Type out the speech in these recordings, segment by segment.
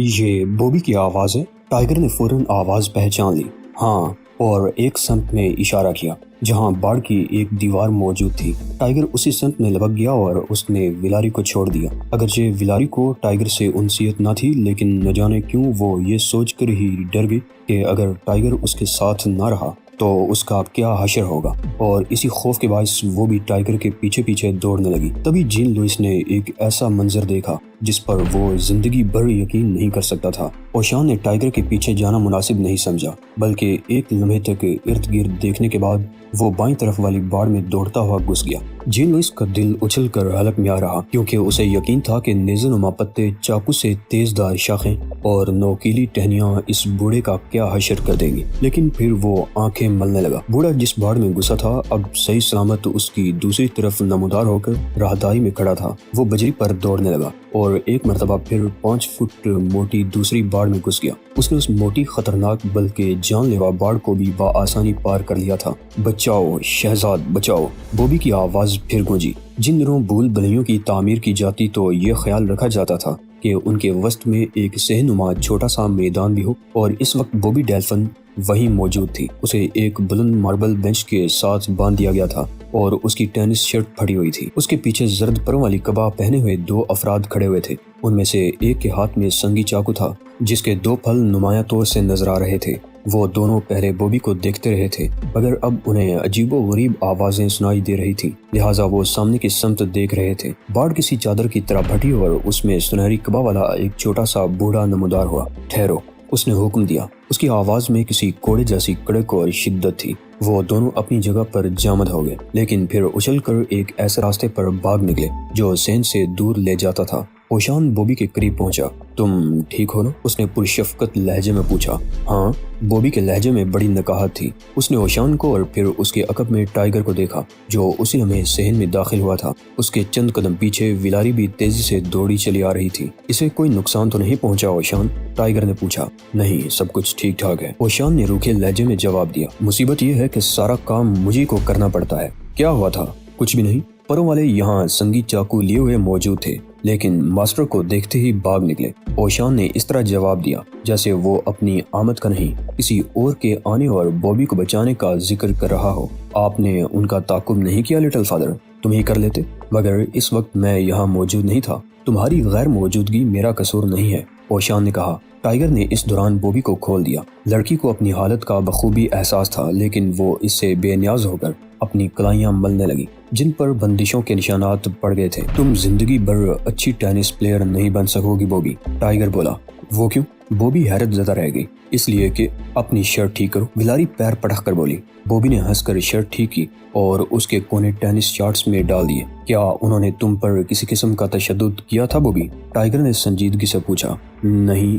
یہ بوبی کی آواز ہے؟ ٹائیگر نے فوراً آواز پہچان لی۔ ہاں، اور ایک سمت میں اشارہ کیا جہاں باڑ کی ایک دیوار موجود تھی۔ ٹائیگر اسی سمت میں لپک گیا اور اس نے ویلاری کو چھوڑ دیا۔ اگرچہ ویلاری کو ٹائیگر سے انسیت نہ تھی، لیکن نہ جانے کیوں وہ یہ سوچ کر ہی ڈر گئی کہ اگر ٹائیگر اس کے ساتھ نہ رہا تو اس کا کیا حشر ہوگا، اور اسی خوف کے باعث وہ بھی ٹائیگر کے پیچھے پیچھے دوڑنے لگی۔ تبھی جین لوئس نے ایک ایسا منظر دیکھا جس پر وہ زندگی بھر یقین نہیں کر سکتا تھا۔ اوشان نے ٹائیگر کے پیچھے جانا مناسب نہیں سمجھا، بلکہ ایک لمحے تک ارد گرد دیکھنے کے بعد وہ بائیں طرف والی باڑ میں دوڑتا ہوا گھس گیا۔ جین لوئس کا دل اچھل کر حلق میں آ رہا، کیونکہ اسے یقین تھا کہ نیزے نما پتے، چاقو سے تیز دار شاخیں اور نوکیلی ٹہنیاں اس بوڑھے کا کیا حشر کر دیں گی۔ لیکن پھر وہ آنکھیں ملنے لگا۔ بوڑھا جس باڑ میں گھسا تھا اب صحیح سلامت اس کی دوسری طرف نمودار ہو کر راہداری میں کھڑا تھا۔ وہ بجری پر دوڑنے لگا اور ایک مرتبہ پھر 5 فٹ موٹی دوسری باڑ میں گھس گیا۔ اس نے اس موٹی، خطرناک بلکہ جان لیوا باڑ کو بھی بآسانی پار کر لیا تھا۔ بچاؤ شہزاد بچاؤ! بوبی کی آواز پھر گونجی۔ جن دنوں بھول بھلیوں کی تعمیر کی جاتی تو یہ خیال رکھا جاتا تھا کہ ان کے وسط میں ایک صحنما چھوٹا سا میدان بھی ہو، اور اس وقت بوبی ڈیلفن وہیں موجود تھی۔ اسے ایک بلند ماربل بینچ کے ساتھ باندھ دیا گیا تھا اور اس کی ٹینس شرٹ پھٹی ہوئی تھی۔ اس کے پیچھے زرد پروں والی کبا پہنے ہوئے 2 افراد کھڑے ہوئے تھے۔ ان میں سے ایک کے ہاتھ میں سنگی چاقو تھا جس کے 2 پھل نمایاں طور سے نظر آ رہے تھے۔ وہ دونوں پہلے بوبی کو دیکھتے رہے تھے، مگر اب انہیں عجیب و غریب آوازیں سنائی دے رہی تھیں، لہٰذا وہ سامنے کی سمت دیکھ رہے تھے۔ باڑ کسی چادر کی طرح پھٹی اور اس میں سنہری کبا والا ایک چھوٹا سا بوڑھا نمودار ہوا۔ ٹھہرو، اس نے حکم دیا۔ اس کی آواز میں کسی کوڑے جیسی کڑک اور شدت تھی۔ وہ دونوں اپنی جگہ پر جامد ہو گئے، لیکن پھر اچھل کر ایک ایسے راستے پر بھاگ نکلے جو سین سے دور لے جاتا تھا۔ اوشان بوبی کے قریب پہنچا۔ تم ٹھیک ہو نا؟ اس نے پرشفقت لہجے میں پوچھا۔ ہاں، بوبی کے لہجے میں بڑی نکاہت تھی۔ اس نے اوشان کو اور پھر اس کے عقب میں ٹائیگر کو دیکھا جو اسی لمحے صحن میں داخل ہوا تھا۔ اس کے چند قدم پیچھے ویلاری بھی تیزی سے دوڑی چلی آ رہی تھی۔ اسے کوئی نقصان تو نہیں پہنچا اوشان؟ ٹائیگر نے پوچھا۔ نہیں، سب کچھ ٹھیک ٹھاک ہے، اوشان نے روکھے لہجے میں جواب دیا۔ مصیبت یہ ہے کہ سارا کام مجھے کو کرنا پڑتا ہے۔ کیا ہوا تھا؟ کچھ بھی نہیں، پروں والے یہاں سنگی چاقو لیے ہوئے موجود تھے، لیکن ماسٹر کو دیکھتے ہی بھاگ نکلے۔ اوشان نے اس طرح جواب دیا جیسے وہ اپنی آمد کا نہیں، کسی اور کے آنے اور بوبی کو بچانے کا ذکر کر رہا ہو۔ آپ نے ان کا تعاقب نہیں کیا لٹل فادر؟ تم ہی کر لیتے، مگر اس وقت میں یہاں موجود نہیں تھا۔ تمہاری غیر موجودگی میرا قصور نہیں ہے، اوشان نے کہا۔ ٹائیگر نے اس دوران بوبی کو کھول دیا۔ لڑکی کو اپنی حالت کا بخوبی احساس تھا، لیکن وہ اس سے بے نیاز ہو کر اپنی کلائیاں ملنے لگی جن پر بندشوں کے نشانات پڑ گئے تھے۔ تم زندگی بھر اچھی ٹینس پلیئر نہیں بن سکو گی بوبی، ٹائیگر بولا۔ وہ کیوں؟ بوبی حیرت زدہ رہ گئی۔ اس لیے کہ اپنی شرٹ ٹھیک کرو، ویلاری پیر پٹک کر بولی۔ بوبی نے ہنس کر شرٹ ٹھیک کی اور اس کے کونے ٹینس شارٹس میں ڈال دیے۔ کیا انہوں نے تم پر کسی قسم کا تشدد کیا تھا بوبی؟ ٹائیگر نے سنجیدگی سے پوچھا۔ نہیں،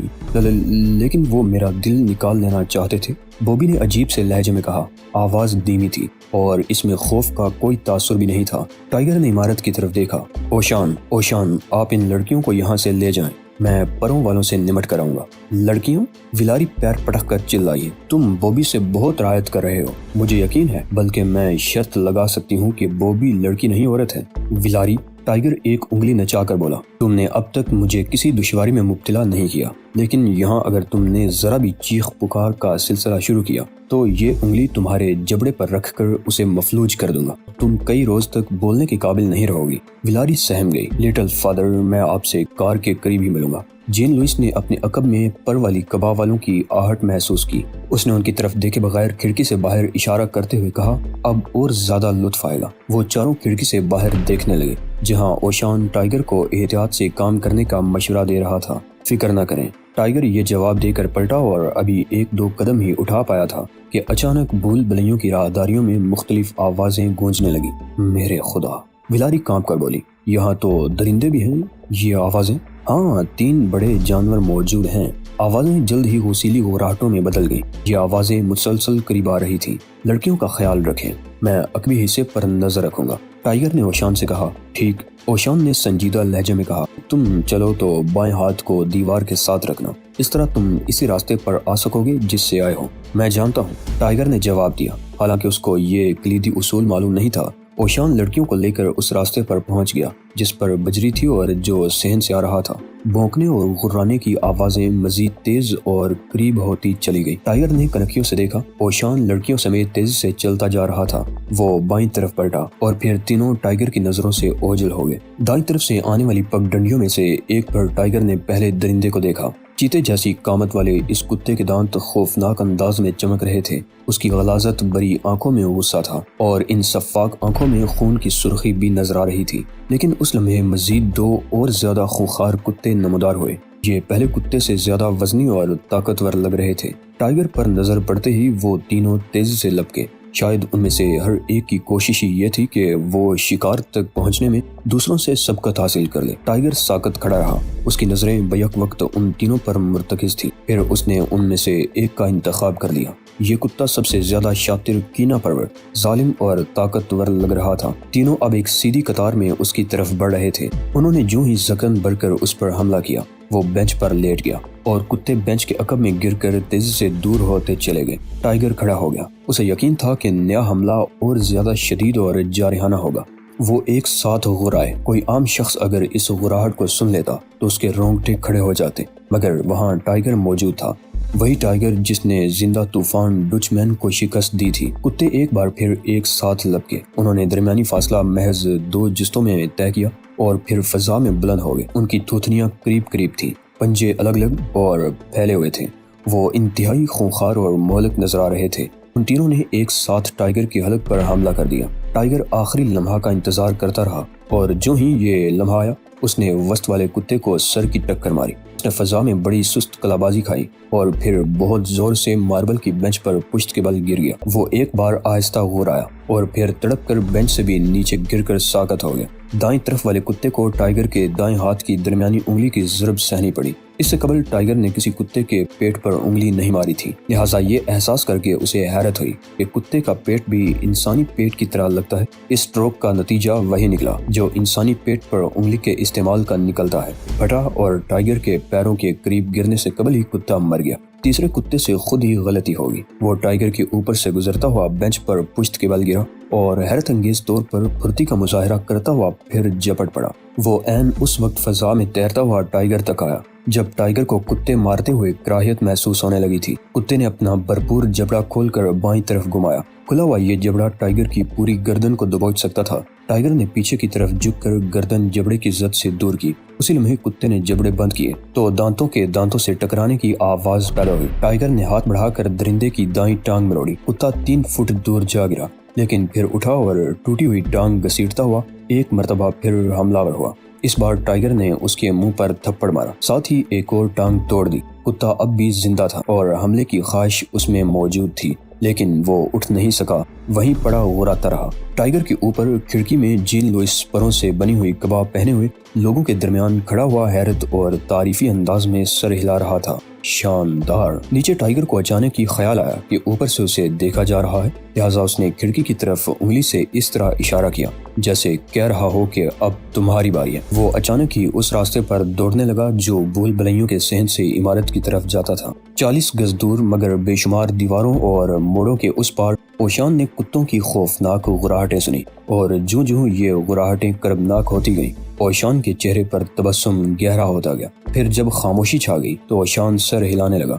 لیکن وہ میرا دل نکال لینا چاہتے تھے، بوبی نے عجیب سے لہجے میں کہا۔ آواز دھیمی تھی اور اس میں خوف کا کوئی تاثر بھی نہیں تھا۔ ٹائیگر نے عمارت کی طرف دیکھا۔ اوشان، آپ ان لڑکیوں کو یہاں سے لے جائیں، میں پروں والوں سے نمٹ کر آؤں گا۔ لڑکیوں؟ ویلاری پیر پٹک کر چلائی۔ تم بوبی سے بہت رعایت کر رہے ہو، مجھے یقین ہے، بلکہ میں شرط لگا سکتی ہوں کہ بوبی لڑکی نہیں عورت ہے۔ ویلاری، ٹائیگر ایک انگلی نچا کر بولا۔ تم نے اب تک مجھے کسی دشواری میں مبتلا نہیں کیا، لیکن یہاں اگر تم نے ذرا بھی چیخ پکار کا سلسلہ شروع کیا تو یہ انگلی تمہارے جبڑے پر رکھ کر اسے مفلوج کر دوں گا۔ تم کئی روز تک بولنے کے قابل نہیں رہو گی۔ ویلاری سہم گئی۔ لٹل فادر، میں آپ سے کار کے قریب ہی ملوں گا۔ جین لوئس نے اپنے عقب میں پر والی کبا والوں کی آہٹ محسوس کی۔ اس نے ان کی طرف دیکھے بغیر کھڑکی سے باہر اشارہ کرتے ہوئے کہا، اب اور زیادہ لطف آئے گا۔ وہ چاروں کھڑکی سے باہر دیکھنے لگے، جہاں اوشان ٹائیگر کو احتیاط سے کام کرنے کا مشورہ دے رہا تھا۔ فکر نہ کریں، ٹائیگر یہ جواب دے کر پلٹا اور ابھی 1-2 قدم ہی اٹھا پایا تھا کہ اچانک بھول بھلیوں کی راہداریوں میں مختلف آوازیں گونجنے لگی۔ میرے خدا! ویلاری کانپ کر بولی۔ یہاں تو درندے بھی ہیں، یہ آوازیں؟ ہاں، 3 بڑے جانور موجود ہیں۔ آوازیں جلد ہی غسیلی غراہٹوں میں بدل گئیں۔ یہ آوازیں مسلسل قریب آ رہی تھیں۔ لڑکیوں کا خیال رکھیں، میں عقبی حصے پر نظر رکھوں گا، ٹائیگر نے اوشان سے کہا۔ ٹھیک، اوشان نے سنجیدہ لہجے میں کہا۔ تم چلو تو بائیں ہاتھ کو دیوار کے ساتھ رکھنا، اس طرح تم اسی راستے پر آ سکو گے جس سے آئے ہو۔ میں جانتا ہوں، ٹائیگر نے جواب دیا۔ حالانکہ اس کو یہ کلیدی اصول معلوم نہیں تھا، اوشان لڑکیوں کو لے کر اس راستے پر پہنچ گیا جس پر بجری تھی اور جو صحن سے آ رہا تھا۔ بھونکنے اور غرانے کی آوازیں مزید تیز اور قریب ہوتی چلی گئی۔ ٹائیگر نے کنکھیوں سے دیکھا اوشان لڑکیوں سمیت تیزی سے چلتا جا رہا تھا۔ وہ بائیں طرف پلٹا اور پھر تینوں ٹائیگر کی نظروں سے اوجھل ہو گئے۔ دائیں طرف سے آنے والی پگ ڈنڈیوں میں سے ایک پر ٹائیگر نے پہلے درندے کو دیکھا۔ چیتے جیسی قامت والے اس کتے کے دانت خوفناک انداز میں چمک رہے تھے۔ اس کی غلاظت بری آنکھوں میں غصہ تھا اور ان شفاف آنکھوں میں خون کی سرخی بھی نظر آ رہی تھی۔ لیکن اس لمحے مزید دو اور زیادہ خونخوار کتے نمودار ہوئے۔ یہ پہلے کتے سے زیادہ وزنی اور طاقتور لگ رہے تھے۔ ٹائیگر پر نظر پڑتے ہی وہ تینوں تیزی سے لپکے۔ شاید ان میں سے ہر ایک کی کوشش یہ تھی کہ وہ شکار تک پہنچنے میں دوسروں سے سبقت حاصل کر لے۔ ٹائیگر ساکت کھڑا رہا۔ اس کی نظریں بیک وقت ان تینوں پر مرتکز تھی۔ پھر اس نے ان میں سے ایک کا انتخاب کر لیا۔ یہ کتا سب سے زیادہ شاطر، کینہ پرور، ظالم اور طاقتور لگ رہا تھا۔ تینوں اب ایک سیدھی قطار میں اس کی طرف بڑھ رہے تھے۔ انہوں نے جو ہی زکن بھر کر اس پر حملہ کیا، وہ بینچ پر لیٹ گیا اور کتے بینچ کے عقب میں گر کر تیزی سے دور ہوتے چلے گئے۔ ٹائیگر کھڑا ہو گیا۔ اسے یقین تھا کہ نیا حملہ اور زیادہ شدید اور جارحانہ ہوگا۔ وہ ایک ساتھ غرائے۔ کوئی عام شخص اگر اس غراہٹ کو سن لیتا تو اس کے رونگٹے کھڑے ہو جاتے، مگر وہاں ٹائیگر موجود تھا، وہی ٹائیگر جس نے زندہ طوفان ڈچ مین کو شکست دی تھی۔ کتے ایک بار پھر ایک ساتھ لپکے۔ انہوں نے درمیانی فاصلہ محض 2 جستوں میں طے کیا اور پھر فضا میں بلند ہو گئے۔ ان کی تھوتنیاں قریب قریب تھیں، پنجے الگ الگ اور پھیلے ہوئے تھے۔ وہ انتہائی خونخوار اور مہلک نظر آ رہے تھے۔ ان تینوں نے ایک ساتھ ٹائیگر کی حلق پر حملہ کر دیا۔ ٹائیگر آخری لمحہ کا انتظار کرتا رہا اور جو ہی یہ لمحہ آیا اس نے وسط والے کتے کو سر کی ٹکر ماری۔ اس نے فضا میں بڑی سست کلابازی کھائی اور پھر بہت زور سے ماربل کی بینچ پر پشت کے بل گر گیا۔ وہ ایک بار آہستہ غرایا اور پھر تڑپ کر بینچ سے بھی نیچے گر کر ساکت ہو گیا۔ دائیں طرف والے کتے کو ٹائیگر کے دائیں ہاتھ کی درمیانی انگلی کی ضرب سہنی پڑی۔ اس سے قبل ٹائیگر نے کسی کتے کے پیٹ پر انگلی نہیں ماری تھی، لہٰذا یہ احساس کر کے اسے حیرت ہوئی کہ کتے کا پیٹ بھی انسانی پیٹ کی طرح لگتا ہے۔ اس اسٹروک کا نتیجہ وہی نکلا جو انسانی پیٹ پر انگلی کے استعمال کا نکلتا ہے۔ پھٹا اور ٹائیگر کے پیروں کے قریب گرنے سے قبل ہی کتا مر گیا۔ تیسرے کتے سے خود ہی غلطی ہوگی۔ وہ ٹائیگر کے اوپر سے گزرتا ہوا بینچ پر پشت کے بل گرا اور حیرت انگیز طور پر پھرتی کا مظاہرہ کرتا ہوا پھر جپٹ پڑا۔ وہ عین اس وقت فضا میں تیرتا ہوا ٹائیگر تک آیا جب ٹائیگر کو کتے مارتے ہوئے کراہیت محسوس ہونے لگی تھی۔ کتے نے اپنا بھرپور جبڑا کھول کر بائیں طرف گھمایا۔ کھلا ہوا یہ جبڑا ٹائیگر کی پوری گردن کو دبوچ سکتا تھا۔ ٹائیگر نے پیچھے کی طرف جھک کر گردن جبڑے کی زد سے دور کی۔ اسی لمحے کتے نے جبڑے بند کیے تو دانتوں کے دانتوں سے ٹکرانے کی آواز پیدا ہوئی۔ ٹائیگر نے ہاتھ بڑھا کر درندے کی دائیں ٹانگ مروڑی۔ کتا 3 فٹ دور جا گرا لیکن پھر اٹھا اور ٹوٹی ہوئی ٹانگ گھسیٹتا ہوا ایک مرتبہ پھر حملہ ور ہوا۔ اس بار ٹائیگر نے اس کے منہ پر تھپڑ مارا، ساتھ ہی ایک اور ٹانگ توڑ دی۔ کتا اب بھی زندہ تھا اور حملے کی خواہش اس میں موجود تھی، لیکن وہ اٹھ نہیں سکا، وہیں پڑا غراتا رہا۔ ٹائیگر کے اوپر کھڑکی میں جین لوئس پروں سے بنی ہوئی کباب پہنے ہوئے لوگوں کے درمیان کھڑا ہوا حیرت اور تعریفی انداز میں سر ہلا رہا تھا۔ شاندار! نیچے ٹائیگر کو اچانک ہی خیال آیا کہ اوپر سے اسے دیکھا جا رہا ہے، لہٰذا اس نے کھڑکی کی طرف انگلی سے اس طرح اشارہ کیا جیسے کہہ رہا ہو کہ اب تمہاری باری ہے۔ وہ اچانک ہی اس راستے پر دوڑنے لگا جو بھول بھلائیوں کے صحن سے عمارت کی طرف جاتا تھا۔ 40 گز دور مگر بے شمار دیواروں اور موڑوں کے اس پار اوشان نے کتوں کی خوفناک غراہٹیں سنی اور جو یہ غراہٹیں کربناک ہوتی گئیں اوشان کے چہرے پر تبسم گہرا ہوتا گیا۔ پھر جب خاموشی چھا گئی تو اوشان سر ہلانے لگا۔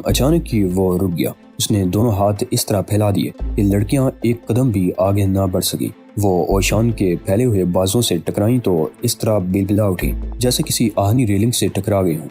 اچانک ہی وہ رک گیا۔ اس نے دونوں ہاتھ اس طرح پھیلا دیے کہ لڑکیاں ایک قدم بھی آگے نہ بڑھ سکی۔ وہ اوشان کے پھیلے ہوئے بازوں سے ٹکرائیں تو اس طرح بلبلا اٹھی جیسے کسی آہنی ریلنگ سے ٹکرا گئی ہوں۔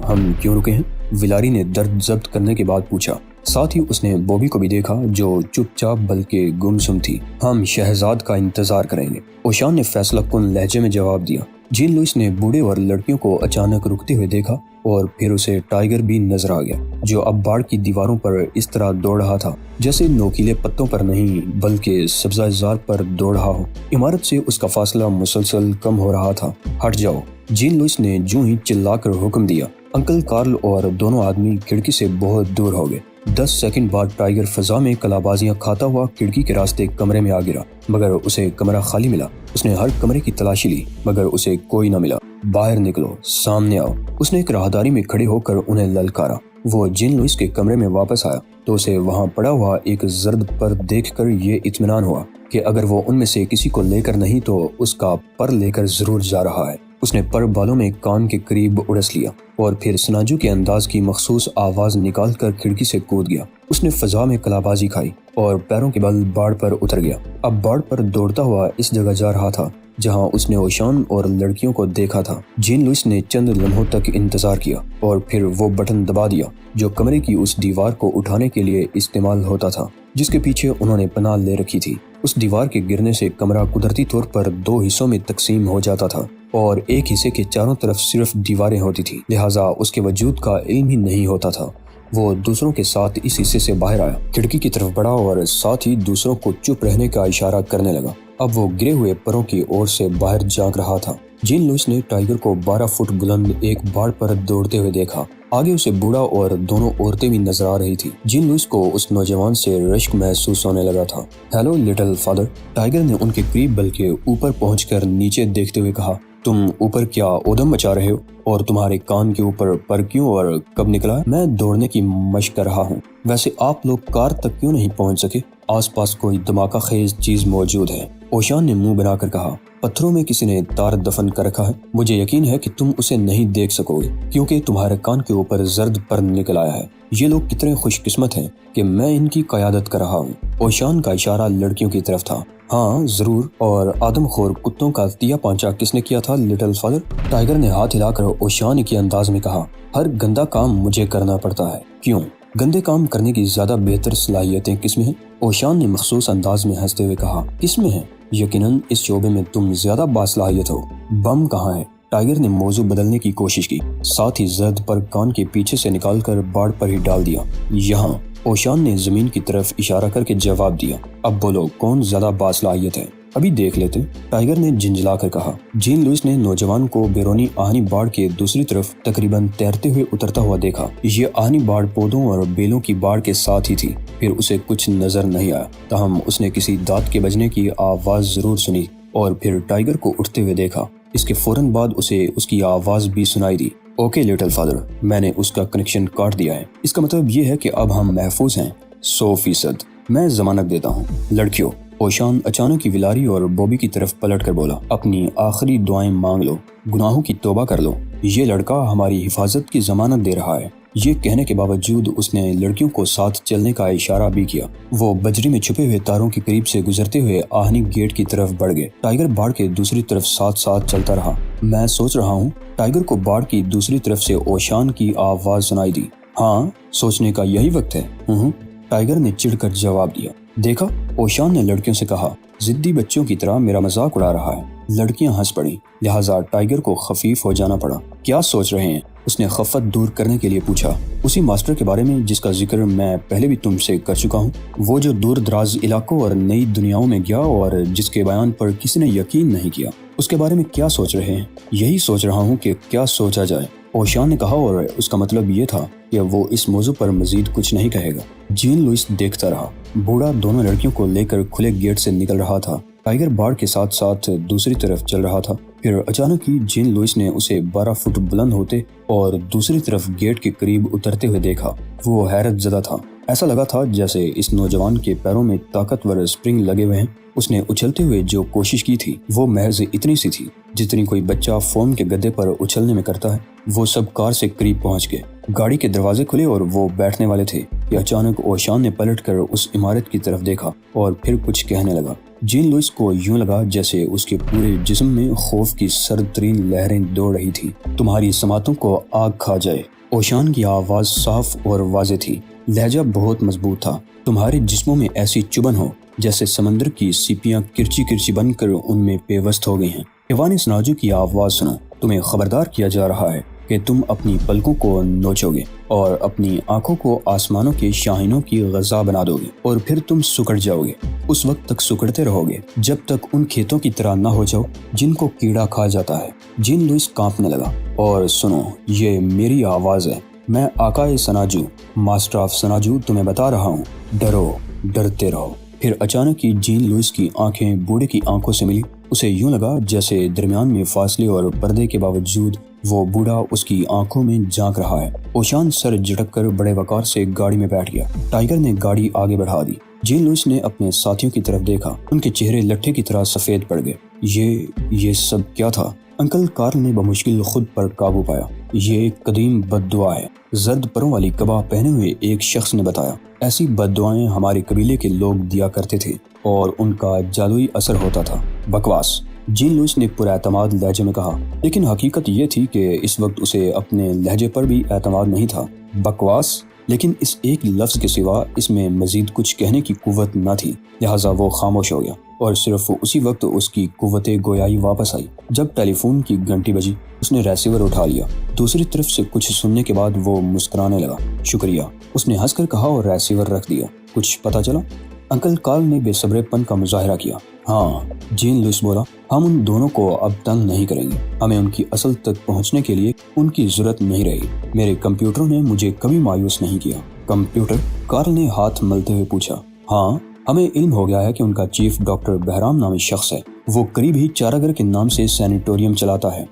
ہم کیوں رکے ہیں؟ ویلاری نے درد ضبط کرنے کے بعد پوچھا۔ ساتھ ہی اس نے بوبی کو بھی دیکھا جو چپ چاپ بلکہ گمسم تھی۔ ہم شہزاد کا انتظار کریں گے، اوشان نے فیصلہ کن لہجے میں جواب دیا۔ جین لوئس نے بوڑھے اور لڑکیوں کو اچانک رکتے ہوئے دیکھا اور پھر اسے ٹائیگر بھی نظر آ گیا جو اب باڑ کی دیواروں پر اس طرح دوڑ رہا تھا جیسے نوکیلے پتوں پر نہیں بلکہ سبزہ زار پر دوڑ رہا ہو۔ عمارت سے اس کا فاصلہ مسلسل کم ہو رہا تھا۔ ہٹ جاؤ! جین لوئس نے جو ہی چلا کر حکم دیا۔ انکل کارل اور دونوں آدمی کھڑکی سے بہت دور ہو گئے۔ 10 سیکنڈ بعد ٹائیگر فضا میں کلابازیاں کھاتا ہوا کھڑکی کے راستے کمرے میں آ گرا، مگر اسے کمرہ خالی ملا۔ اس نے ہر کمرے کی تلاشی لی مگر اسے کوئی نہ ملا۔ باہر نکلو، سامنے آؤ! اس نے ایک راہداری میں کھڑے ہو کر انہیں للکارا۔ وہ جین لوئس کے کمرے میں واپس آیا تو اسے وہاں پڑا ہوا ایک زرد پر دیکھ کر یہ اطمینان ہوا کہ اگر وہ ان میں سے کسی کو لے کر نہیں تو اس کا پر لے کر ضرور جا رہا ہے۔ اس نے پر بالوں میں کان کے قریب اڑس لیا اور پھر سناجو کے انداز کی مخصوص آواز نکال کر کھڑکی سے کود گیا۔ اس نے فضا میں کلا بازی کھائی اور پیروں کے بل باڑ پر اتر گیا۔ اب باڑ پر دوڑتا ہوا اس جگہ جا رہا تھا جہاں اس نے اوشان اور لڑکیوں کو دیکھا تھا۔ جین لوئس نے چند لمحوں تک انتظار کیا اور پھر وہ بٹن دبا دیا جو کمرے کی اس دیوار کو اٹھانے کے لیے استعمال ہوتا تھا جس کے پیچھے انہوں نے پناہ لے رکھی تھی۔ اس دیوار کے گرنے سے کمرہ قدرتی طور پر 2 حصوں میں تقسیم ہو جاتا تھا اور ایک حصے کے چاروں طرف صرف دیواریں ہوتی تھی، لہٰذا اس کے وجود کا علم ہی نہیں ہوتا تھا۔ وہ دوسروں کے ساتھ اس حصے سے باہر آیا، کھڑکی کی طرف بڑھا اور ساتھ ہی دوسروں کو چپ رہنے کا اشارہ کرنے لگا۔ اب وہ گرے ہوئے پروں کی اور سے باہر جھانک رہا تھا۔ جین لوئس نے ٹائیگر کو 12 فٹ بلند ایک باڑ پر دوڑتے ہوئے دیکھا۔ آگے اسے بوڑھا اور دونوں عورتیں بھی نظر آ رہی تھی۔ جین لوئس کو اس نوجوان سے رشک محسوس ہونے لگا تھا۔ ہیلو لٹل فادر، ٹائیگر نے ان کے قریب بلکہ اوپر پہنچ کر نیچے دیکھتے ہوئے کہا۔ تم اوپر کیا اودم مچا رہے ہو اور تمہارے کان کے اوپر پر کیوں اور کب نکلا؟ میں دوڑنے کی مشق کر رہا ہوں۔ ویسے آپ لوگ کار تک کیوں نہیں پہنچ سکے؟ آس پاس کوئی دھماکہ خیز چیز موجود ہے؟ اوشان نے منہ بنا کر کہا۔ پتھروں میں کسی نے تار دفن کر رکھا ہے۔ مجھے یقین ہے کہ تم اسے نہیں دیکھ سکو گے کیونکہ تمہارے کان کے اوپر زرد پر نکل آیا ہے۔ یہ لوگ کتنے خوش قسمت ہیں کہ میں ان کی قیادت کر رہا ہوں۔ اوشان کا اشارہ لڑکیوں کی طرف تھا۔ ہاں ضرور، اور آدم خور کتوں کا تیا پانچا کس نے کیا تھا لٹل فادر؟ ٹائیگر نے ہاتھ ہلا کر اوشان کے انداز میں کہا۔ ہر گندا کام مجھے کرنا پڑتا ہے۔ کیوں؟ گندے کام کرنے کی زیادہ بہتر صلاحیتیں کس میں ہیں؟ اوشان نے مخصوص انداز میں ہنستے ہوئے کہا۔ کس میں ہیں؟ یقیناً اس شعبے میں تم زیادہ باصلاحیت ہو۔ بم کہاں ہے؟ ٹائیگر نے موضوع بدلنے کی کوشش کی، ساتھ ہی زرد پر کان کے پیچھے سے نکال کر باڑ پر ہی ڈال دیا۔ یہاں، اوشان نے زمین کی طرف اشارہ کر کے جواب دیا۔ اب بولو کون زیادہ باصلاحیت ہے؟ ابھی دیکھ لیتے، ٹائیگر نے جھنجھلا کر کہا۔ جین لوئس نے نوجوان کو بیرونی آہنی باڑ کے دوسری طرف تقریباً تیرتے ہوئے اترتا ہوا دیکھا۔ یہ آہنی باڑ پودوں اور بیلوں کی باڑ کے ساتھ ہی تھی۔ پھر اسے کچھ نظر نہیں آیا، تاہم اس نے کسی دانت کے بجنے کی آواز ضرور سنی اور پھر ٹائیگر کو اٹھتے ہوئے دیکھا۔ اس کے فوراً بعد اسے اس کی آواز بھی سنائی دی۔ اوکے لٹل فادر، میں نے اس کا کنیکشن کاٹ دیا ہے۔ اس کا مطلب یہ ہے کہ اب ہم محفوظ ہیں 100%۔ میں ضمانت دیتا ہوں۔ لڑکیوں، اوشان اچانک کی ولاری اور بوبی کی طرف پلٹ کر بولا، اپنی آخری دعائیں مانگ لو، گناہوں کی توبہ کر لو۔ یہ لڑکا ہماری حفاظت کی ضمانت دے رہا ہے۔ یہ کہنے کے باوجود اس نے لڑکیوں کو ساتھ چلنے کا اشارہ بھی کیا۔ وہ بجری میں چھپے ہوئے تاروں کے قریب سے گزرتے ہوئے آہنی گیٹ کی طرف بڑھ گئے۔ ٹائیگر باڑ کے دوسری طرف ساتھ ساتھ چلتا رہا۔ میں سوچ رہا ہوں۔ ٹائیگر کو باڑ کی دوسری طرف سے اوشان کی آواز سنائی دی۔ ہاں، سوچنے کا یہی وقت ہے۔ ٹائیگر نے چڑھ کر جواب دیا۔ دیکھا، اوشان نے لڑکیوں سے کہا، ضدی بچوں کی طرح میرا مذاق اڑا رہا ہے۔ لڑکیاں ہنس پڑیں، لہٰذا ٹائیگر کو خفیف ہو جانا پڑا۔ کیا سوچ رہے ہیں؟ اس نے خفت دور کرنے کے لیے پوچھا۔ اسی ماسٹر کے بارے میں جس کا ذکر میں پہلے بھی تم سے کر چکا ہوں، وہ جو دور دراز علاقوں اور نئی دنیاؤں میں گیا اور جس کے بیان پر کسی نے یقین نہیں کیا۔ اس کے بارے میں کیا سوچ رہے ہیں؟ یہی سوچ رہا ہوں کہ کیا سوچا جائے، اوشان نے کہا، اور اس کا مطلب یہ تھا کہ وہ اس موضوع پر مزید کچھ نہیں کہے گا۔ جین لوئس دیکھتا رہا۔ بوڑھا دونوں لڑکیوں کو لے کر کھلے گیٹ سے نکل رہا تھا۔ ٹائیگر باڑ کے ساتھ ساتھ دوسری طرف چل رہا تھا۔ پھر اچانک ہی جین لوئس نے اسے 12 فٹ بلند ہوتے اور دوسری طرف گیٹ کے قریب اترتے ہوئے دیکھا۔ وہ حیرت زدہ تھا۔ ایسا لگا تھا جیسے اس نوجوان کے پیروں میں طاقتور اسپرنگ لگے ہوئے ہیں۔ اس نے اچھلتے ہوئے جو کوشش کی تھی وہ محض اتنی سی تھی جتنی کوئی بچہ فوم کے گدے پر اچھلنے میں کرتا ہے۔ وہ سب کار سے قریب پہنچ گئے۔ گاڑی کے دروازے کھلے اور وہ بیٹھنے والے تھے کہ اچانک اوشان نے پلٹ کر اس عمارت کی طرف دیکھا اور پھر کچھ کہنے لگا۔ جین لوئس کو یوں لگا جیسے اس کے پورے جسم میں خوف کی سرد ترین لہریں دوڑ رہی تھی۔ تمہاری سماعتوں کو آگ کھا جائے۔ اوشان کی آواز صاف اور واضح تھی، لہجہ بہت مضبوط تھا۔ تمہارے جسموں میں ایسی چبھن ہو جیسے سمندر کی سیپیاں کرچی کرچی بن کر ان میں پیوست ہو گئی ہیں۔ ایوان سناجو کی آواز سنو، تمہیں خبردار کیا جا رہا ہے کہ تم اپنی پلکوں کو نوچو گے اور اپنی آنکھوں کو آسمانوں کے شاہینوں کی غذا بنا دو گے، اور پھر تم سکڑ جاؤ گے۔ اس وقت تک سکڑتے رہو گے جب تک ان کھیتوں کی طرح نہ ہو جاؤ جن کو کیڑا کھا جاتا ہے۔ جین لوئس کانپنے لگا۔ اور سنو، یہ میری آواز ہے، میں آقائے سناجو، ماسٹر آف سناجو، تمہیں بتا رہا ہوں، ڈرو، ڈرتے رہو۔ پھر اچانک ہی جین لوئس کی آنکھیں بوڑھے کی آنکھوں سے ملی۔ اسے یوں لگا جیسے درمیان میں فاصلے اور پردے کے باوجود وہ بوڑھا اس کی آنکھوں میں جھانک رہا ہے۔ اوشان سر جھٹک کر بڑے وقار سے گاڑی میں بیٹھ گیا۔ ٹائیگر نے گاڑی آگے بڑھا دی۔ جین لوئس نے اپنے ساتھیوں کی طرف دیکھا، ان کے چہرے لٹھے کی طرح سفید پڑ گئے۔ یہ سب کیا تھا؟ انکل کارل نے بمشکل خود پر قابو پایا۔ یہ ایک قدیم بد دعا ہے، زرد پروں والی کبا پہنے ہوئے ایک شخص نے بتایا۔ ایسی بد دعائیں ہمارے قبیلے کے لوگ دیا کرتے تھے اور ان کا جادوئی اثر ہوتا تھا۔ بکواس، جین لوئس نے پر اعتماد لہجے میں کہا، لیکن حقیقت یہ تھی کہ اس وقت اسے اپنے لہجے پر بھی اعتماد نہیں تھا۔ بکواس، لیکن اس ایک لفظ کے سوا اس میں مزید کچھ کہنے کی قوت نہ تھی، لہٰذا وہ خاموش ہو گیا، اور صرف اسی وقت اس کی قوت گویائی واپس آئی۔ جب ٹیلی فون کی گھنٹی بجی، اس نے ریسیور اٹھا لیا۔ دوسری طرف سے کچھ سننے کے بعد وہ مسکرانے لگا۔ شکریہ، اس نے ہنس کر کہا اور ریسیور رکھ دیا۔ کچھ پتہ چلا؟ انکل کارل نے بے صبرے پن کا مظاہرہ کیا۔ ہاں، جین لوئس بولا، ہم ان دونوں کو اب تنگ نہیں کریں گے۔ ہمیں ان کی اصل تک پہنچنے کے لیے ان کی ضرورت نہیں رہی۔ میرے کمپیوٹر نے مجھے کبھی مایوس نہیں کیا۔ کمپیوٹر؟ کارل نے ہاتھ ملتے ہوئے پوچھا۔ ہاں، ہمیں علم ہو گیا ہے کہ ان کا چیف ڈاکٹر بہرام نامی شخص ہے۔ وہ قریب ہی چاراگر کے نام سے سینیٹوریم چلاتا ہے،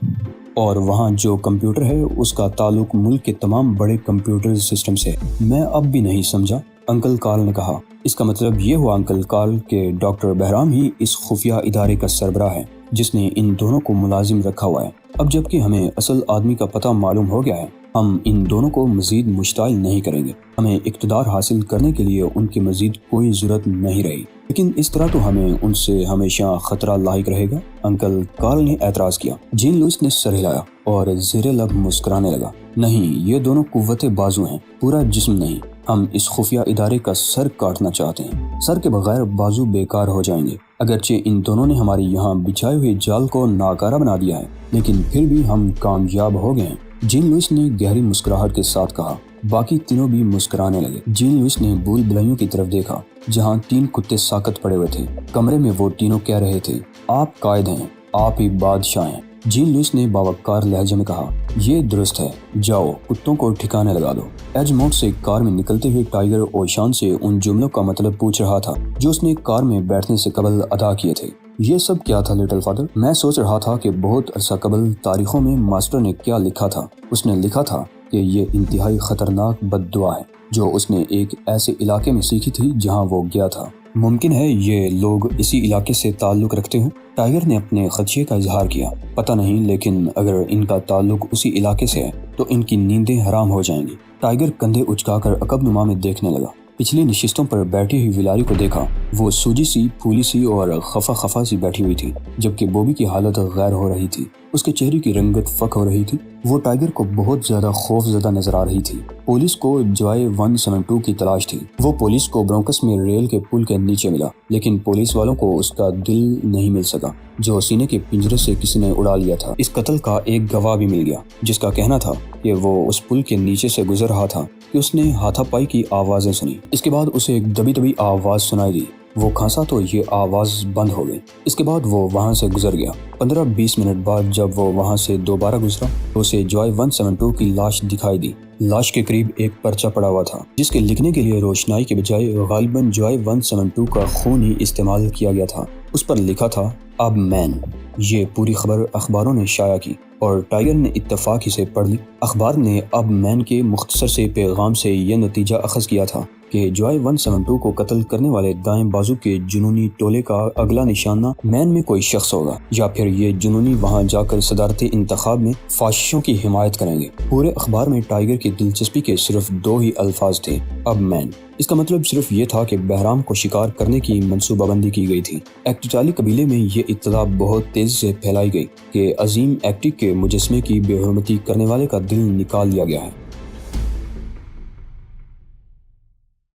اور وہاں جو کمپیوٹر ہے اس کا تعلق ملک کے تمام بڑے کمپیوٹر سسٹم سے ہے۔ میں اب بھی نہیں سمجھا، انکل کارل نے کہا۔ اس کا مطلب یہ ہوا انکل کارل کہ ڈاکٹر بہرام ہی اس خفیہ ادارے کا سربراہ ہے جس نے ان دونوں کو ملازم رکھا ہوا ہے۔ اب جب کہ ہمیں اصل آدمی کا پتہ معلوم ہو گیا ہے، ہم ان دونوں کو مزید مشتعل نہیں کریں گے۔ ہمیں اقتدار حاصل کرنے کے لیے ان کی مزید کوئی ضرورت نہیں رہی، لیکن اس طرح تو ہمیں ان سے ہمیشہ خطرہ لاحق رہے گا، انکل کارل نے اعتراض کیا۔ جین لوئس نے سر ہلایا اور زیر لب مسکرانے لگا۔ نہیں، یہ دونوں قوت بازو ہیں، پورا جسم نہیں۔ ہم اس خفیہ ادارے کا سر کاٹنا چاہتے ہیں۔ سر کے بغیر بازو بیکار ہو جائیں گے۔ اگرچہ ان دونوں نے ہماری یہاں بچھائے ہوئے جال کو ناکارہ بنا دیا ہے، لیکن پھر بھی ہم کامیاب ہو گئے ہیں، جین لوئس نے گہری مسکراہٹ کے ساتھ کہا۔ باقی تینوں بھی مسکرانے لگے۔ جین لوئس نے بھول بھلائیوں کی طرف دیکھا جہاں 3 کتے ساکت پڑے ہوئے تھے۔ کمرے میں وہ تینوں کہہ رہے تھے، آپ قائد ہیں، آپ ہی بادشاہ ہیں۔ جین لوئس نے باوقار لہجے میں کہا، یہ درست ہے، جاؤ کتوں کو ٹھکانے لگا دو۔ ایجمونٹ سے کار میں نکلتے ہوئے ٹائیگر اوشان سے ان جملوں کا مطلب پوچھ رہا تھا جو اس نے کار میں بیٹھنے سے قبل ادا کیے تھے۔ یہ سب کیا تھا لٹل فادر؟ میں سوچ رہا تھا کہ بہت عرصہ قبل تاریخوں میں ماسٹر نے کیا لکھا تھا۔ اس نے لکھا تھا کہ یہ انتہائی خطرناک بد دعا ہے جو اس نے ایک ایسے علاقے میں سیکھی تھی جہاں وہ گیا تھا۔ ممکن ہے یہ لوگ اسی علاقے سے تعلق رکھتے ہوں؟ ٹائیگر نے اپنے خدشے کا اظہار کیا۔ پتہ نہیں، لیکن اگر ان کا تعلق اسی علاقے سے ہے تو ان کی نیندیں حرام ہو جائیں گی۔ ٹائیگر کندھے اچکا کر عقب نما میں دیکھنے لگا۔ پچھلی نشستوں پر بیٹھی ہوئی ویلاری کو دیکھا، وہ سوجی سی، پھولی سی اور خفا سی بیٹھی ہوئی تھی، جبکہ بوبی کی حالت غیر ہو رہی تھی۔ اس کے چہرے کی رنگت فک ہو رہی تھی۔ وہ ٹائیگر کو بہت زیادہ خوف زدہ نظر آ رہی تھی۔ پولیس کو جوائے 172 کی تلاش تھی۔ وہ پولیس کو برونکس میں ریل کے پل کے نیچے ملا، لیکن پولیس والوں کو اس کا دل نہیں مل سکا جو سینے کے پنجرے سے کسی نے اڑا لیا تھا۔ اس قتل کا ایک گواہ بھی مل گیا جس کا کہنا تھا کہ وہ اس پل کے نیچے سے گزر رہا تھا کہ اس نے ہاتھا پائی کی آوازیں سنی۔ اس کے بعد اسے ایک دبی آواز سنائی دی۔ وہ کھانسا تو یہ آواز بند ہو گئی۔ اس کے بعد وہ وہاں سے گزر گیا۔ 15-20 منٹ بعد جب وہ وہاں سے دوبارہ گزرا تو اسے جوائے 172 کی لاش دکھائی دی۔ لاش کے قریب ایک پرچہ پڑا ہوا تھا جس کے لکھنے کے لیے روشنائی کے بجائے غالباً جوائے 172 کا خون ہی استعمال کیا گیا تھا۔ اس پر لکھا تھا، اب مین۔ یہ پوری خبر اخباروں نے شائع کی اور ٹائیگر نے اتفاق سے پڑھ لی۔ اخبار نے اب مین کے مختصر سے پیغام سے یہ نتیجہ اخذ کیا تھا کہ جوائے 172 کو قتل کرنے والے دائیں بازو کے جنونی ٹولے کا اگلا نشانہ مین میں کوئی شخص ہوگا، یا پھر یہ جنونی وہاں جا کر صدارتی انتخاب میں فاشیوں کی حمایت کریں گے۔ پورے اخبار میں ٹائیگر کی دلچسپی کے صرف 2 ہی الفاظ تھے، اب مین۔ اس کا مطلب صرف یہ تھا کہ بہرام کو شکار کرنے کی منصوبہ بندی کی گئی تھی۔ ایکٹیٹالی قبیلے میں یہ اطلاع بہت تیزی سے پھیلائی گئی کہ عظیم ایکٹی کے مجسمے کی بے حرمتی کرنے والے کا دل نکال لیا گیا ہے۔